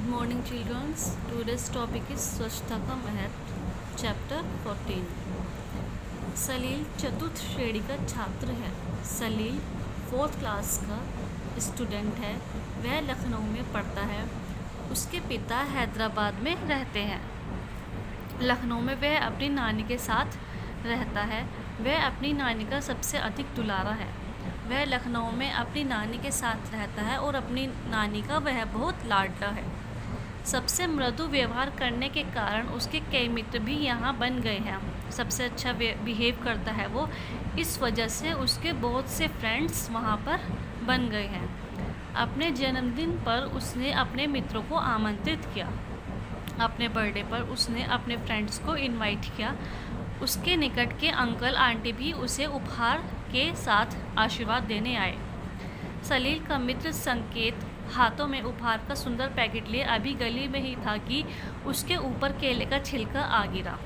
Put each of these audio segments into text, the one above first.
Good morning, children. Today's topic is स्वच्छता का महत्व, चैप्टर 14। सलील चतुर्थ श्रेणी का छात्र है। सलील 4th क्लास का स्टूडेंट है। वह लखनऊ में पढ़ता है। उसके पिता हैदराबाद में रहते हैं। लखनऊ में वह अपनी नानी के साथ रहता है। वह अपनी नानी का सबसे अधिक दुलारा है। वह लखनऊ में अपनी नानी के साथ रहता है और अपनी नानी का वह बहुत लाडला है। सबसे मृदु व्यवहार करने के कारण उसके कई मित्र भी यहाँ बन गए हैं। सबसे अच्छा बिहेव करता है वो, इस वजह से उसके बहुत से फ्रेंड्स वहाँ पर बन गए हैं। अपने जन्मदिन पर उसने अपने मित्रों को आमंत्रित किया। अपने बर्थडे पर उसने अपने फ्रेंड्स को इनवाइट किया। उसके निकट के अंकल आंटी भी उसे उपहार के साथ आशीर्वाद देने आए। सलील का मित्र संकेत हाथों में उपहार का सुंदर पैकेट लिए अभी गली में ही था कि उसके ऊपर केले का छिलका आ गिरा।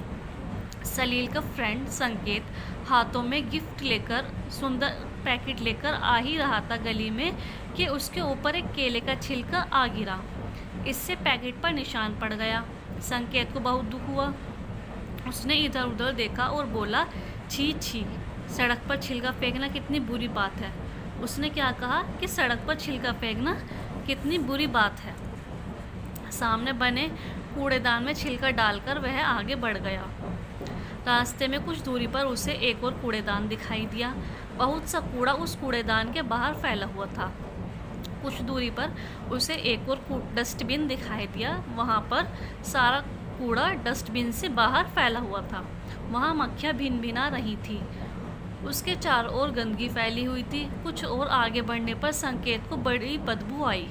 सलील का फ्रेंड संकेत हाथों में गिफ्ट लेकर सुंदर पैकेट लेकर आ ही रहा था गली में कि उसके ऊपर एक केले का छिलका आ गिरा। इससे पैकेट पर निशान पड़ गया। संकेत को बहुत दुख हुआ। उसने इधर उधर देखा और बोला, छी छी, सड़क पर छिलका फेंकना कितनी बुरी बात है। उसने क्या कहा कि सड़क पर छिलका फेंकना कितनी बुरी बात है। सामने बने कूड़ेदान में छिलका डालकर वह आगे बढ़ गया। रास्ते में कुछ दूरी पर उसे एक और कूड़ेदान दिखाई दिया। बहुत सा कूड़ा उस कूड़ेदान के बाहर फैला हुआ था। कुछ दूरी पर उसे एक और डस्टबिन दिखाई दिया। वहाँ पर सारा कूड़ा डस्टबिन से बाहर फैला हुआ था। वहाँ मक्खियाँ भिनभिना रही थी। उसके चारों ओर गंदगी फैली हुई थी। कुछ और आगे बढ़ने पर संकेत को बड़ी बदबू आई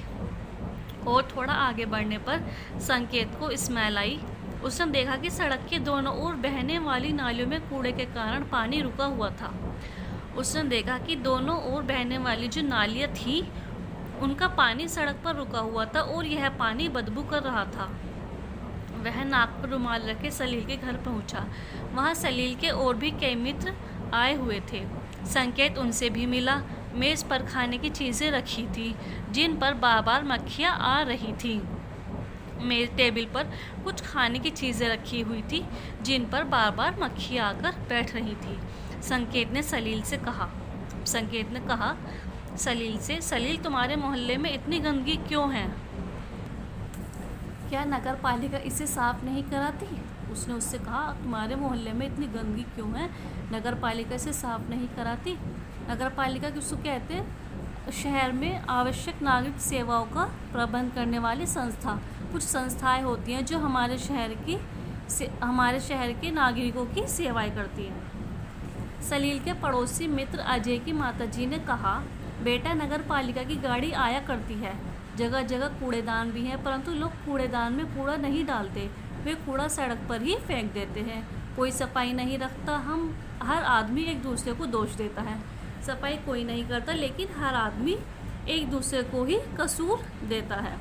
और थोड़ा आगे बढ़ने पर संकेत को स्मेल आई। उसने देखा कि सड़क के दोनों ओर बहने वाली नालियों में कूड़े के कारण पानी रुका हुआ था। उसने देखा कि दोनों ओर बहने वाली जो नालियाँ थी उनका पानी सड़क पर रुका हुआ था और यह पानी बदबू कर रहा था। वह नाक पर रुमाल रखे सलील के घर पहुंचा। वहां सलील के और भी कई मित्र आए हुए थे। संकेत उनसे भी मिला। मेज़ पर खाने की चीज़ें रखी थी जिन पर बार बार मक्खियाँ आ रही थी। मेज टेबल पर कुछ खाने की चीज़ें रखी हुई थी जिन पर बार बार मक्खियाँ आकर बैठ रही थी। संकेत ने कहा सलील से, सलील, तुम्हारे मोहल्ले में इतनी गंदगी क्यों है? क्या नगर पालिका इसे साफ नहीं कराती? उसने उससे कहा, तुम्हारे मोहल्ले में इतनी गंदगी क्यों है? नगर पालिका इसे साफ नहीं कराती। नगर पालिका किसको कहते हैं? शहर में आवश्यक नागरिक सेवाओं का प्रबंध करने वाली संस्था। कुछ संस्थाएं होती हैं जो हमारे शहर के नागरिकों की सेवाएं करती हैं। सलील के पड़ोसी मित्र अजय की माताजी ने कहा, बेटा, नगर पालिका की गाड़ी आया करती है। जगह जगह कूड़ेदान भी हैं, परंतु लोग कूड़ेदान में कूड़ा नहीं डालते। वे कूड़ा सड़क पर ही फेंक देते हैं। कोई सफाई नहीं रखता। हर आदमी एक दूसरे को दोष देता है। सफाई कोई नहीं करता, लेकिन हर आदमी एक दूसरे को ही कसूर देता है।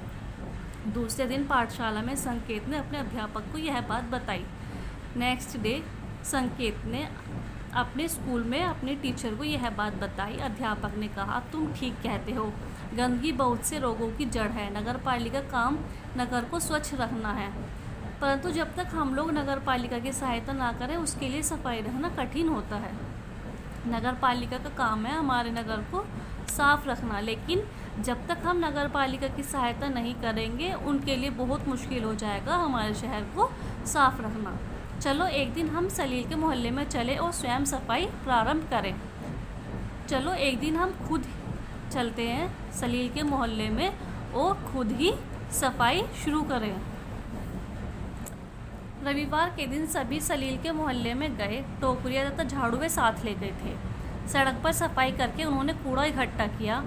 दूसरे दिन पाठशाला में संकेत ने अपने अध्यापक को यह बात बताई। नेक्स्ट डे संकेत ने अपने स्कूल में अपने टीचर को यह बात बताई। अध्यापक ने कहा, तुम ठीक कहते हो, गंदगी बहुत से रोगों की जड़ है। नगर पालिका काम नगर को स्वच्छ रखना है, परंतु जब तक हम लोग नगर पालिका की सहायता ना करें उसके लिए सफाई रखना कठिन होता है। नगर पालिका का काम है हमारे नगर को साफ रखना, लेकिन जब तक हम नगर पालिका की सहायता नहीं करेंगे उनके लिए बहुत मुश्किल हो जाएगा हमारे शहर को साफ रखना। चलो एक दिन हम सलील के मोहल्ले में चले और स्वयं सफाई प्रारंभ करें। चलो एक दिन हम खुद चलते हैं सलील के मोहल्ले में और खुद ही सफाई शुरू करें। रविवार के दिन सभी सलील के मोहल्ले में गए। टोकरियाँ तथा झाड़ू वे साथ ले गए थे। सड़क पर सफाई करके उन्होंने कूड़ा इकट्ठा किया,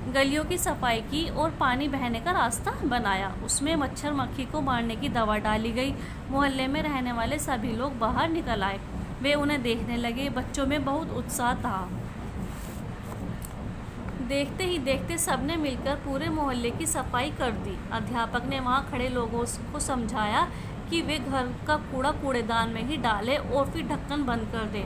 गलियों की सफाई की और पानी बहने का रास्ता बनाया। उसमें मच्छर मक्खी को मारने की दवा डाली गई। मोहल्ले में रहने वाले सभी लोग बाहर निकल आए। वे उन्हें देखने लगे। बच्चों में बहुत उत्साह था। देखते ही देखते सबने मिलकर पूरे मोहल्ले की सफाई कर दी। अध्यापक ने वहाँ खड़े लोगों को समझाया कि वे घर का कूड़ा कूड़ेदान में ही डालें और फिर ढक्कन बंद कर दें।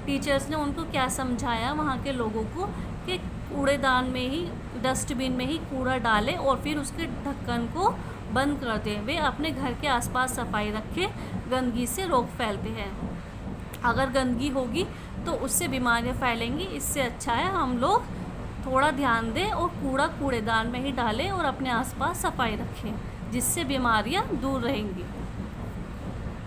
टीचर्स ने उनको क्या समझाया वहाँ के लोगों को कि कूड़ेदान में ही डस्टबिन में ही कूड़ा डालें और फिर उसके ढक्कन को बंद कर दें। वे अपने घर के आसपास सफाई रखें, गंदगी से रोग फैलते हैं। अगर गंदगी होगी तो उससे बीमारियां फैलेंगी। इससे अच्छा है हम लोग थोड़ा ध्यान दें और कूड़ा कूड़ेदान में ही डालें और अपने आसपास सफाई रखें, जिससे बीमारियां दूर रहेंगी।